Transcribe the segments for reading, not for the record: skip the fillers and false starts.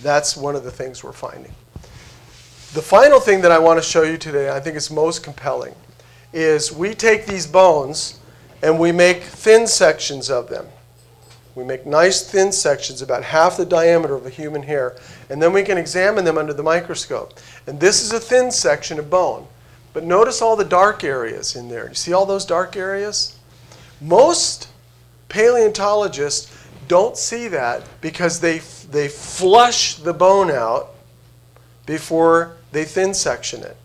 That's one of the things we're finding. The final thing that I want to show you today, I think is most compelling, is we take these bones and we make thin sections of them. We make nice thin sections, about half the diameter of a human hair, and then we can examine them under the microscope. And this is a thin section of bone. But notice all the dark areas in there. You see all those dark areas? Most paleontologists don't see that because they flush the bone out before they thin section it.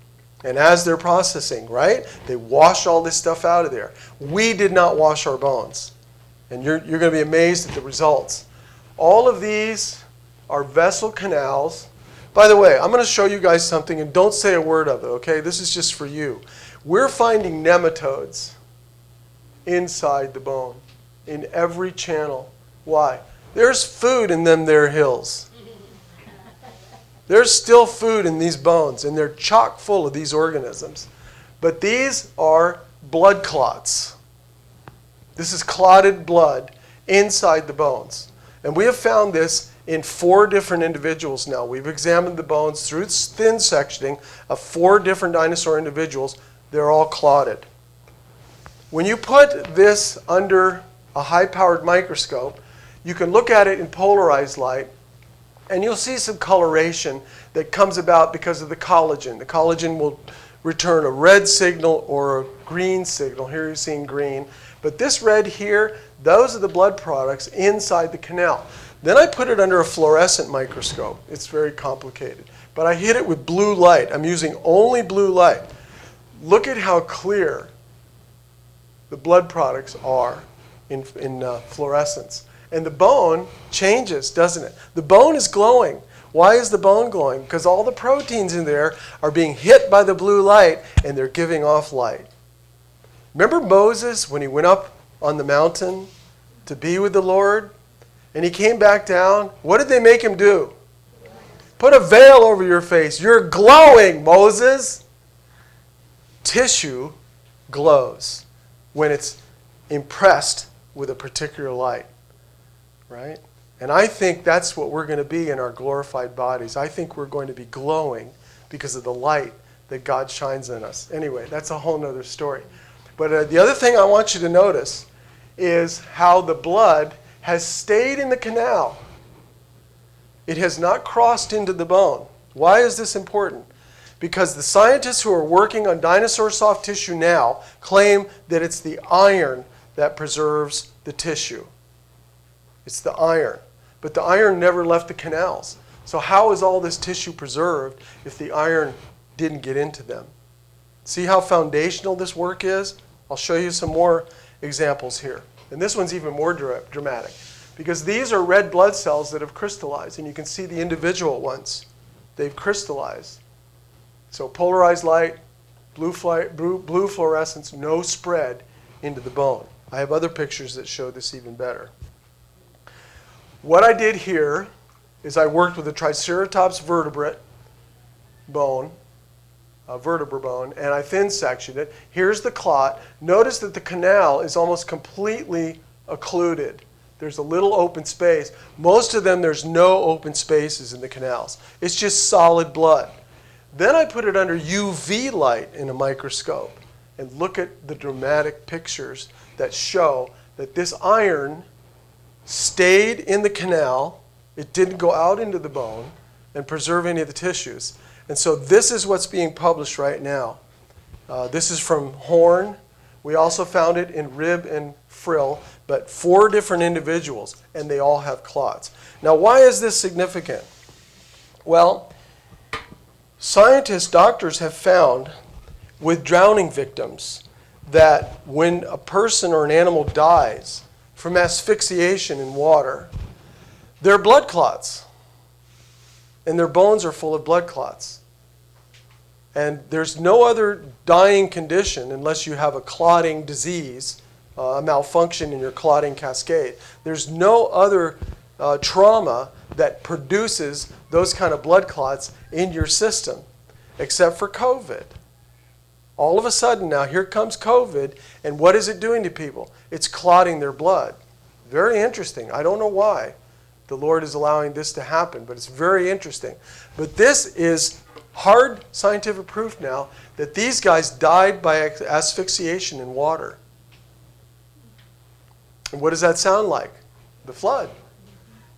And as they're processing, right, they wash all this stuff out of there. We did not wash our bones. And you're going to be amazed at the results. All of these are vessel canals. By the way, I'm going to show you guys something, and don't say a word of it, okay? This is just for you. We're finding nematodes inside the bone, in every channel. Why? There's food in them there hills. There's still food in these bones, and they're chock full of these organisms. But these are blood clots. This is clotted blood inside the bones. And we have found this in 4 different individuals now. We've examined the bones through thin sectioning of 4 different dinosaur individuals. They're all clotted. When you put this under a high-powered microscope, you can look at it in polarized light, and you'll see some coloration that comes about because of the collagen. The collagen will return a red signal or a green signal. Here you're seeing green. But this red here, those are the blood products inside the canal. Then I put it under a fluorescent microscope. It's very complicated. But I hit it with blue light. I'm using only blue light. Look at how clear the blood products are in fluorescence. And the bone changes, doesn't it? The bone is glowing. Why is the bone glowing? Because all the proteins in there are being hit by the blue light, and they're giving off light. Remember Moses when he went up on the mountain to be with the Lord? And he came back down. What did they make him do? Put a veil over your face. You're glowing, Moses. Tissue glows when it's impressed with a particular light. Right? And I think that's what we're going to be in our glorified bodies. I think we're going to be glowing because of the light that God shines in us. Anyway, that's a whole other story. But the other thing I want you to notice is how the blood has stayed in the canal. It has not crossed into the bone. Why is this important? Because the scientists who are working on dinosaur soft tissue now claim that it's the iron that preserves the tissue. It's the iron. But the iron never left the canals. So how is all this tissue preserved if the iron didn't get into them? See how foundational this work is? I'll show you some more examples here. And this one's even more dramatic. Because these are red blood cells that have crystallized. And you can see the individual ones. They've crystallized. So polarized light, blue fluorescence, no spread into the bone. I have other pictures that show this even better. What I did here is I worked with a Triceratops vertebrate bone, a vertebra bone, and I thin sectioned it. Here's the clot. Notice that the canal is almost completely occluded. There's a little open space. Most of them, there's no open spaces in the canals. It's just solid blood. Then I put it under UV light in a microscope and look at the dramatic pictures that show that this iron stayed in the canal. It didn't go out into the bone and preserve any of the tissues. And so this is what's being published right now. This is from Horn. We also found it in rib and frill, but 4 different individuals, and they all have clots. Now, why is this significant? Well, scientists, doctors have found with drowning victims that when a person or an animal dies from asphyxiation in water, there are blood clots. And their bones are full of blood clots. And there's no other dying condition unless you have a clotting disease, a malfunction in your clotting cascade. There's no other trauma that produces those kind of blood clots in your system except for COVID. All of a sudden now, here comes COVID, and what is it doing to people? It's clotting their blood. Very interesting. I don't know why. the Lord is allowing this to happen, but it's very interesting. But this is hard scientific proof now that these guys died by asphyxiation in water. And what does that sound like? The flood.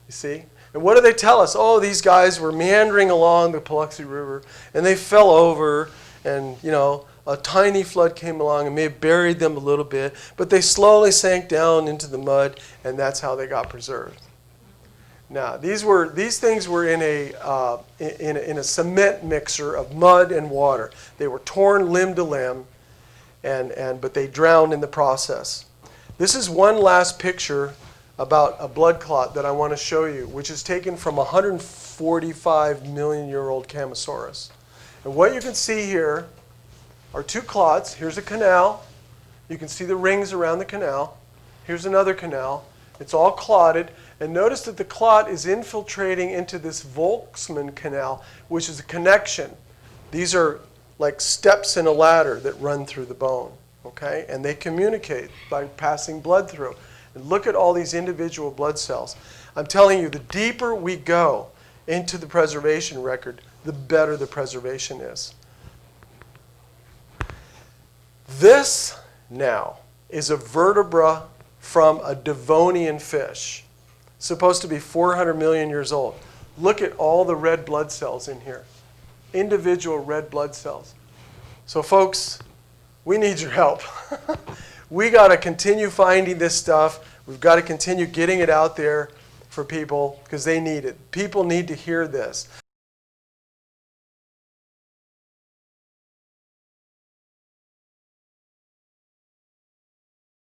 You see? And what do they tell us? Oh, these guys were meandering along the Paluxy River, and they fell over, and, a tiny flood came along and may have buried them a little bit, but they slowly sank down into the mud, and that's how they got preserved. Now, these things were in a cement mixer of mud and water. They were torn limb to limb, but they drowned in the process. This is one last picture about a blood clot that I want to show you, which is taken from a 145-million-year-old Camosaurus. And what you can see here are two clots. Here's a canal. You can see the rings around the canal. Here's another canal. It's all clotted. And notice that the clot is infiltrating into this Volkmann canal, which is a connection. These are like steps in a ladder that run through the bone, okay? And they communicate by passing blood through. And look at all these individual blood cells. I'm telling you, the deeper we go into the preservation record, the better the preservation is. This now is a vertebra from a Devonian fish, supposed to be 400 million years old. Look at all the red blood cells in here, individual red blood cells. So folks, we need your help. We got to continue finding this stuff. We've got to continue getting it out there for people because they need it. People need to hear this.